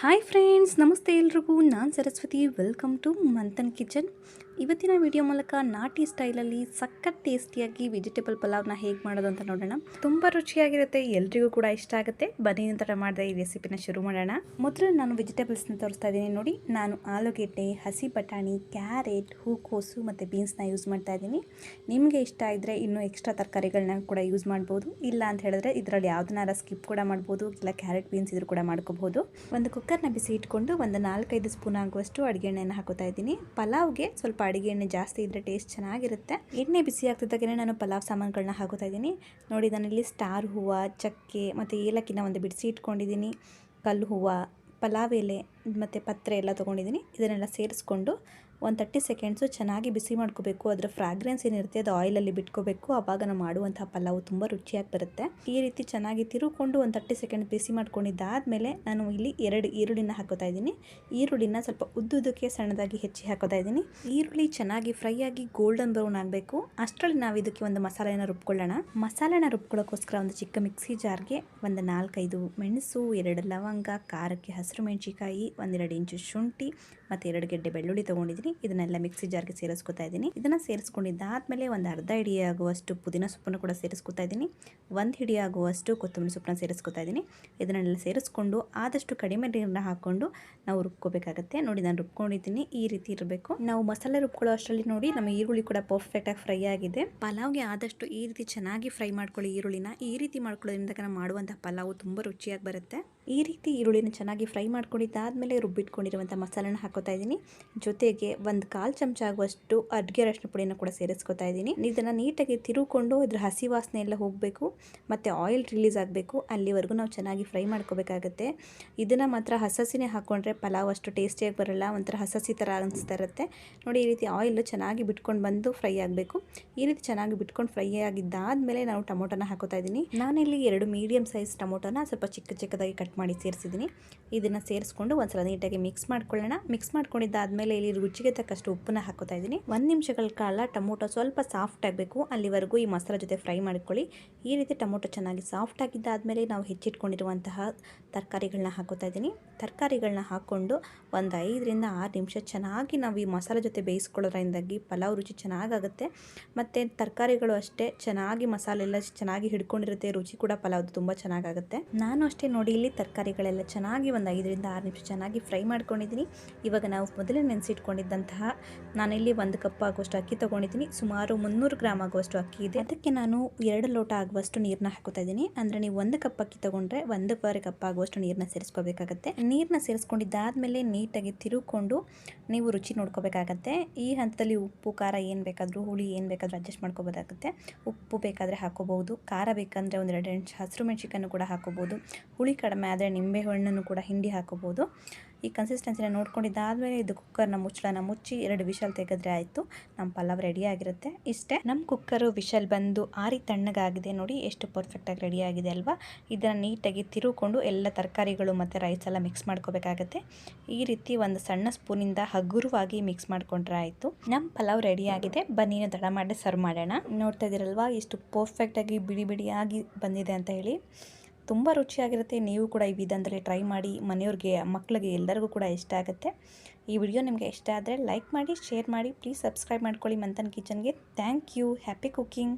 Hi friends, ನಮಸ್ತೆ ಎಲ್ರಿಗೂ. ನಾನು Saraswati. Welcome to Manthan kitchen. ಇವತ್ತಿನ ವಿಡಿಯೋ ಮೂಲಕ ನಾಟಿ ಸ್ಟೈಲಲ್ಲಿ ಸಖತ್ ಟೇಸ್ಟಿಯಾಗಿ ವೆಜಿಟೇಬಲ್ ಪಲಾವ್ನ ಹೇಗೆ ಮಾಡೋದು ಅಂತ ನೋಡೋಣ. ತುಂಬ ರುಚಿಯಾಗಿರುತ್ತೆ, ಎಲ್ರಿಗೂ ಕೂಡ ಇಷ್ಟ ಆಗುತ್ತೆ. ಬನ್ನಿ ನಂತರ ಮಾಡಿದ ಈ ರೆಸಿಪಿನ ಶುರು ಮಾಡೋಣ. ಮೊದಲು ನಾನು ವೆಜಿಟೇಬಲ್ಸ್ನ ತೋರಿಸ್ತಾ ಇದ್ದೀನಿ ನೋಡಿ. ನಾನು ಆಲೂಗೆಡ್ಡೆ, ಹಸಿ ಬಟಾಣಿ, ಕ್ಯಾರೆಟ್, ಹೂಕೋಸು ಮತ್ತು ಬೀನ್ಸ್ನ ಯೂಸ್ ಮಾಡ್ತಾ ಇದ್ದೀನಿ. ನಿಮಗೆ ಇಷ್ಟ ಇದ್ದರೆ ಇನ್ನೂ ಎಕ್ಸ್ಟ್ರಾ ತರಕಾರಿಗಳನ್ನ ಕೂಡ ಯೂಸ್ ಮಾಡ್ಬೋದು. ಇಲ್ಲ ಅಂತ ಹೇಳಿದ್ರೆ ಇದರಲ್ಲಿ ಯಾವುದನ್ನಾರ ಸ್ಕಿಪ್ ಕೂಡ ಮಾಡ್ಬೋದು. ಇಲ್ಲ ಕ್ಯಾರೆಟ್ ಬೀನ್ಸ್ ಇದ್ರೂ ಕೂಡ ಮಾಡ್ಕೋಬಹುದು. ಒಂದು ಕುಕ್ಕರ್ನ ಬಿಸಿ ಇಟ್ಕೊಂಡು ಒಂದು 4-5 ಸ್ಪೂನ್ ಆಗುವಷ್ಟು ಅಡುಗೆ ಎಣ್ಣೆನ ಹಾಕೋತಾ ಇದ್ದೀನಿ. ಪಲಾವ್ಗೆ ಸ್ವಲ್ಪ ಅಡುಗೆ ಎಣ್ಣೆ ಜಾಸ್ತಿ ಇದ್ದರೆ ಟೇಸ್ಟ್ ಚೆನ್ನಾಗಿರುತ್ತೆ. ಎಣ್ಣೆ ಬಿಸಿ ಆಗ್ತಿದ್ದಾಗೆ ನಾನು ಪಲಾವ್ ಸಾಮಾನುಗಳನ್ನ ಹಾಕೋತಾ ಇದ್ದೀನಿ ನೋಡಿ. ನಾನಿಲ್ಲಿ ಸ್ಟಾರ್ ಹೂವು, ಚಕ್ಕೆ ಮತ್ತು ಏಲಕ್ಕಿನ ಒಂದು ಬಿಡಿಸಿ ಇಟ್ಕೊಂಡಿದ್ದೀನಿ. ಕಲ್ಲು ಹೂವು, ಪಲಾವ್ ಎಲೆ ಮತ್ತು ಪತ್ರೆ ಎಲ್ಲ ತೊಗೊಂಡಿದ್ದೀನಿ. ಇದನ್ನೆಲ್ಲ ಸೇರಿಸ್ಕೊಂಡು ಒಂದು 30 ಸೆಕೆಂಡ್ಸು ಚೆನ್ನಾಗಿ ಬಿಸಿ ಮಾಡ್ಕೋಬೇಕು. ಅದರ ಫ್ರಾಗ್ರೆನ್ಸ್ ಏನಿರುತ್ತೆ ಅದು ಆಯಿಲಲ್ಲಿ ಬಿಟ್ಕೋಬೇಕು. ಆವಾಗ ನಾವು ಮಾಡುವಂಥ ಪಲಾವು ತುಂಬ ರುಚಿಯಾಗಿ ಬರುತ್ತೆ. ಈ ರೀತಿ ಚೆನ್ನಾಗಿ ತಿರುಕೊಂಡು ಒಂದು 30 ಸೆಕೆಂಡ್ ಬಿಸಿ ಮಾಡ್ಕೊಂಡಿದ್ದಾದಮೇಲೆ ನಾನು ಇಲ್ಲಿ 2 ಈರುಳ್ಳಿನ ಹಾಕೋತಾ ಇದ್ದೀನಿ. ಈರುಳ್ಳಿನ ಸ್ವಲ್ಪ ಉದ್ದುದಕ್ಕೆ ಸಣ್ಣದಾಗಿ ಹೆಚ್ಚಿ ಹಾಕೋತಾ ಇದ್ದೀನಿ. ಈರುಳ್ಳಿ ಚೆನ್ನಾಗಿ ಫ್ರೈ ಆಗಿ ಗೋಲ್ಡನ್ ಬ್ರೌನ್ ಆಗಬೇಕು. ಅಷ್ಟರಲ್ಲಿ ನಾವು ಇದಕ್ಕೆ ಒಂದು ಮಸಾಲೆನ ರುಬ್ಕೊಳ್ಳೋಣ. ಮಸಾಲೆನ ರುಬ್ಕೊಳ್ಳೋಕ್ಕೋಸ್ಕರ ಒಂದು ಚಿಕ್ಕ ಮಿಕ್ಸಿ ಜಾರ್ಗೆ ಒಂದು 4-5 ಮೆಣಸು, 2 ಲವಂಗ, ಖಾರಕ್ಕೆ ಹಸಿರು ಮೆಣಸಿಕಾಯಿ, 1-2 ಇಂಚು ಶುಂಠಿ ಮತ್ತು 2 ಗೆಡ್ಡೆ ಬೆಳ್ಳುಳ್ಳಿ ತೊಗೊಂಡಿದ್ದೀನಿ. ಇದನ್ನೆಲ್ಲ ಮಿಕ್ಸಿ ಜಾರ್ಗೆ ಸೇರಿಸ್ಕೊತಾ ಇದ್ದೀನಿ. ಇದನ್ನು ಸೇರಿಸ್ಕೊಂಡಿದ್ದಾದಮೇಲೆ ಒಂದು ಅರ್ಧ ಹಿಡಿ ಆಗುವಷ್ಟು ಪುದೀನ ಸೊಪ್ಪನ್ನು ಕೂಡ ಸೇರಿಸ್ಕೊತಾ ಇದ್ದೀನಿ. 1 ಹಿಡಿ ಆಗುವಷ್ಟು ಕೊತ್ತಂಬರಿ ಸೊಪ್ಪನ್ನು ಸೇರಿಸ್ಕೊತಾ ಇದ್ದೀನಿ. ಇದನ್ನೆಲ್ಲ ಸೇರಿಸ್ಕೊಂಡು ಆದಷ್ಟು ಕಡಿಮೆ ನೀರನ್ನ ಹಾಕ್ಕೊಂಡು ನಾವು ರುಬ್ಕೋಬೇಕಾಗತ್ತೆ. ನೋಡಿ, ನಾನು ರುಬ್ಕೊಂಡಿದ್ದೀನಿ. ಈ ರೀತಿ ಇರಬೇಕು. ನಾವು ಮಸಾಲೆ ರುಬ್ಕೊಳ್ಳೋ ಅಷ್ಟರಲ್ಲಿ ನೋಡಿ ನಮ್ಮ ಈರುಳ್ಳಿ ಕೂಡ ಪರ್ಫೆಕ್ಟಾಗಿ ಫ್ರೈ ಆಗಿದೆ. ಪಲಾವ್ಗೆ ಆದಷ್ಟು ಈ ರೀತಿ ಚೆನ್ನಾಗಿ ಫ್ರೈ ಮಾಡ್ಕೊಳ್ಳಿ ಈರುಳ್ಳಿನ. ಈ ರೀತಿ ಮಾಡ್ಕೊಳ್ಳೋದ್ರಿಂದ ನಾವು ಮಾಡುವಂಥ ಪಲಾವು ತುಂಬ ರುಚಿಯಾಗಿ ಬರುತ್ತೆ. ಈ ರೀತಿ ಈರುಳ್ಳಿನ ಚೆನ್ನಾಗಿ ಫ್ರೈ ಮಾಡ್ಕೊಂಡಿದ್ದಾದಮೇಲೆ ರುಬ್ಬಿಟ್ಕೊಂಡಿರುವಂಥ ಮಸಾಲೆನ ಹಾಕೋತಾ ಇದ್ದೀನಿ. ಜೊತೆಗೆ 1/4 ಚಮಚ ಆಗುವಷ್ಟು ಅಡುಗೆ ಅರಿಶಿನ ಪುಡಿಯನ್ನು ಕೂಡ ಸೇರಿಸ್ಕೊತಾ ಇದ್ದೀನಿ. ಇದನ್ನು ನೀಟಾಗಿ ತಿರುಕೊಂಡು ಇದ್ರ ಹಸಿ ವಾಸನೆ ಎಲ್ಲ ಹೋಗಬೇಕು ಮತ್ತು ಆಯಿಲ್ ರಿಲೀಸ್ ಆಗಬೇಕು. ಅಲ್ಲಿವರೆಗೂ ನಾವು ಚೆನ್ನಾಗಿ ಫ್ರೈ ಮಾಡ್ಕೋಬೇಕಾಗತ್ತೆ. ಇದನ್ನು ಮಾತ್ರ ಹಸಸಿನೇ ಹಾಕ್ಕೊಂಡ್ರೆ ಪಲಾವ್ ಅಷ್ಟು ಟೇಸ್ಟಿಯಾಗಿ ಬರೋಲ್ಲ. ಒಂಥರ ಹಸಸಿ ಥರ ಅನಿಸ್ತಾ ಇರುತ್ತೆ ನೋಡಿ. ಈ ರೀತಿ ಆಯಿಲ್ ಚೆನ್ನಾಗಿ ಬಿಟ್ಕೊಂಡು ಬಂದು ಫ್ರೈ ಆಗಬೇಕು. ಈ ರೀತಿ ಚೆನ್ನಾಗಿ ಬಿಟ್ಕೊಂಡು ಫ್ರೈ ಆಗಿದ್ದಾದಮೇಲೆ ನಾವು ಟೊಮೊಟೊನ ಹಾಕೋತಾ ಇದ್ದೀನಿ. ನಾನಿಲ್ಲಿ 2 ಮೀಡಿಯಮ್ ಸೈಜ್ ಟೊಮೊಟೊನ ಸ್ವಲ್ಪ ಚಿಕ್ಕದಾಗಿ ಕಟ್ ಮಾಡಿ ಸೇರಿಸಿದ್ದೀನಿ. ಇದನ್ನು ಸೇರಿಸ್ಕೊಂಡು ಒಂದ್ಸಲ ನೀಟಾಗಿ ಮಿಕ್ಸ್ ಮಾಡ್ಕೊಳ್ಳೋಣ. ಮಿಕ್ಸ್ ಮಾಡ್ಕೊಂಡಿದ್ದಾದಮೇಲೆ ಇಲ್ಲಿ ರುಚಿಗೆ ತಕ್ಕಷ್ಟು ಉಪ್ಪನ್ನ ಹಾಕೋತಾ ಇದ್ದೀನಿ. 1 ನಿಮಿಷಗಳ ಕಾಲ ಟೊಮೊಟೊ ಸ್ವಲ್ಪ ಸಾಫ್ಟ್ ಆಗಬೇಕು. ಅಲ್ಲಿವರೆಗೂ ಈ ಮಸಾಲೆ ಜೊತೆ ಫ್ರೈ ಮಾಡ್ಕೊಳ್ಳಿ. ಈ ರೀತಿ ಟೊಮೊಟೊ ಚೆನ್ನಾಗಿ ಸಾಫ್ಟ್ ಆಗಿದ್ದಾದಮೇಲೆ ನಾವು ಹೆಚ್ಚಿಟ್ಕೊಂಡಿರುವಂತಹ ತರಕಾರಿಗಳನ್ನ ಹಾಕೋತಾ ಇದ್ದೀನಿ. ತರಕಾರಿಗಳನ್ನ ಹಾಕ್ಕೊಂಡು ಒಂದು 5-6 ನಿಮಿಷ ಚೆನ್ನಾಗಿ ನಾವು ಈ ಮಸಾಲೆ ಜೊತೆ ಬೇಯಿಸ್ಕೊಳ್ಳೋದ್ರಿಂದಾಗಿ ಪಲಾವ್ ರುಚಿ ಚೆನ್ನಾಗಾಗುತ್ತೆ. ಮತ್ತು ತರಕಾರಿಗಳು ಅಷ್ಟೇ ಚೆನ್ನಾಗಿ ಮಸಾಲೆ ಎಲ್ಲ ಚೆನ್ನಾಗಿ ಹಿಡ್ಕೊಂಡಿರುತ್ತೆ. ರುಚಿ ಕೂಡ ಪಲಾವ್ದು ತುಂಬ ಚೆನ್ನಾಗಾಗುತ್ತೆ. ನಾನು ಅಷ್ಟೇ ನೋಡಿ, ಇಲ್ಲಿ ತರಕಾರಿಗಳೆಲ್ಲ ಚೆನ್ನಾಗಿ ಒಂದು 5-6 ನಿಮಿಷ ಚೆನ್ನಾಗಿ ಫ್ರೈ ಮಾಡ್ಕೊಂಡಿದ್ದೀನಿ. ಇವಾಗ ನಾವು ಮೊದಲೇ ನೆನೆಸಿಟ್ಕೊಂಡಿದ್ದಂತಹ ನಾನಿಲ್ಲಿ 1 ಕಪ್ ಆಗುವಷ್ಟು ಅಕ್ಕಿ ತೊಗೊಂಡಿದ್ದೀನಿ. ಸುಮಾರು 300 ಗ್ರಾಮ್ ಆಗುವಷ್ಟು ಅಕ್ಕಿ ಇದೆ. ಅದಕ್ಕೆ ನಾನು 2 ಲೋಟ ಆಗುವಷ್ಟು ನೀರನ್ನ ಹಾಕೋತಾ ಇದ್ದೀನಿ. ಅಂದರೆ ನೀವು 1 ಕಪ್ ಅಕ್ಕಿ ತೊಗೊಂಡ್ರೆ 1.5 ಕಪ್ ಆಗುವಷ್ಟು ನೀರನ್ನ ಸೇರಿಸ್ಕೋಬೇಕಾಗತ್ತೆ. ನೀರನ್ನ ಸೇರಿಸ್ಕೊಂಡಿದ್ದಾದಮೇಲೆ ನೀಟಾಗಿ ತಿರುಕೊಂಡು ನೀವು ರುಚಿ ನೋಡ್ಕೋಬೇಕಾಗತ್ತೆ. ಈ ಹಂತದಲ್ಲಿ ಉಪ್ಪು ಖಾರ ಏನು ಬೇಕಾದರೂ, ಹುಳಿ ಏನು ಬೇಕಾದರೂ ಅಡ್ಜಸ್ಟ್ ಮಾಡ್ಕೋಬೋದಾಗುತ್ತೆ. ಉಪ್ಪು ಬೇಕಾದರೆ ಹಾಕೋಬಹುದು. ಖಾರ ಬೇಕಂದರೆ 1-2 ಇಂಚ್ ಹಸಿರು ಮೆಣಸಿನಕಾಯನ್ನು ಕೂಡ ಹಾಕೋಬಹುದು. ಹುಳಿ ಕಡಿಮೆ ಆದರೆ ನಿಂಬೆ ಹಣ್ಣನ್ನು ಕೂಡ ಹಿಂಡಿ ಹಾಕೋಬಹುದು. ಈ ಕನ್ಸಿಸ್ಟೆನ್ಸಿನ ನೋಡ್ಕೊಂಡಿದ್ದಾದಮೇಲೆ ಇದು ಕುಕ್ಕರ್ನ ಮುಚ್ಚಳನ ಮುಚ್ಚಿ 2 ವಿಷಲ್ ತೆಗೆದ್ರೆ ಆಯಿತು. ನಮ್ಮ ಪಲಾವ್ ರೆಡಿ ಆಗಿರುತ್ತೆ. ಇಷ್ಟೇ. ನಮ್ಮ ಕುಕ್ಕರು ವಿಷಲ್ ಬಂದು ಆರಿ ತಣ್ಣಗಾಗಿದೆ ನೋಡಿ. ಎಷ್ಟು ಪರ್ಫೆಕ್ಟಾಗಿ ರೆಡಿ ಆಗಿದೆ ಅಲ್ವಾ. ಇದನ್ನು ನೀಟಾಗಿ ತಿರುಕೊಂಡು ಎಲ್ಲ ತರಕಾರಿಗಳು ಮತ್ತು ರೈಸ್ ಎಲ್ಲ ಮಿಕ್ಸ್ ಮಾಡ್ಕೋಬೇಕಾಗತ್ತೆ. ಈ ರೀತಿ ಒಂದು ಸಣ್ಣ ಸ್ಪೂನಿಂದ ಹಗುರವಾಗಿ ಮಿಕ್ಸ್ ಮಾಡ್ಕೊಂಡ್ರೆ ಆಯಿತು. ನಮ್ಮ ಪಲಾವ್ ರೆಡಿ ಆಗಿದೆ. ಬನ್ನಿ ತಡ ಮಾಡಿ ಸರ್ವ್ ಮಾಡೋಣ. ನೋಡ್ತಾ ಇದ್ದೀರಲ್ವಾ ಎಷ್ಟು ಪರ್ಫೆಕ್ಟಾಗಿ ಬಿಡಿಯಾಗಿ ಬಂದಿದೆ ಅಂತ ಹೇಳಿ. ತುಂಬ ರುಚಿಯಾಗಿರುತ್ತೆ. ನೀವು ಕೂಡ ಈ ವಿಧಾನದಲ್ಲಿ ಟ್ರೈ ಮಾಡಿ. ಮನೆಯವ್ರಿಗೆ, ಮಕ್ಕಳಿಗೆ ಎಲ್ಲರಿಗೂ ಕೂಡ ಇಷ್ಟ ಆಗುತ್ತೆ. ಈ ವಿಡಿಯೋ ನಿಮಗೆ ಇಷ್ಟ ಆದರೆ ಲೈಕ್ ಮಾಡಿ, ಶೇರ್ ಮಾಡಿ. ಪ್ಲೀಸ್ ಸಬ್ಸ್ಕ್ರೈಬ್ ಮಾಡ್ಕೊಳ್ಳಿ ಮಂಥನ್ ಕಿಚನ್ಗೆ. Thank you. Happy cooking.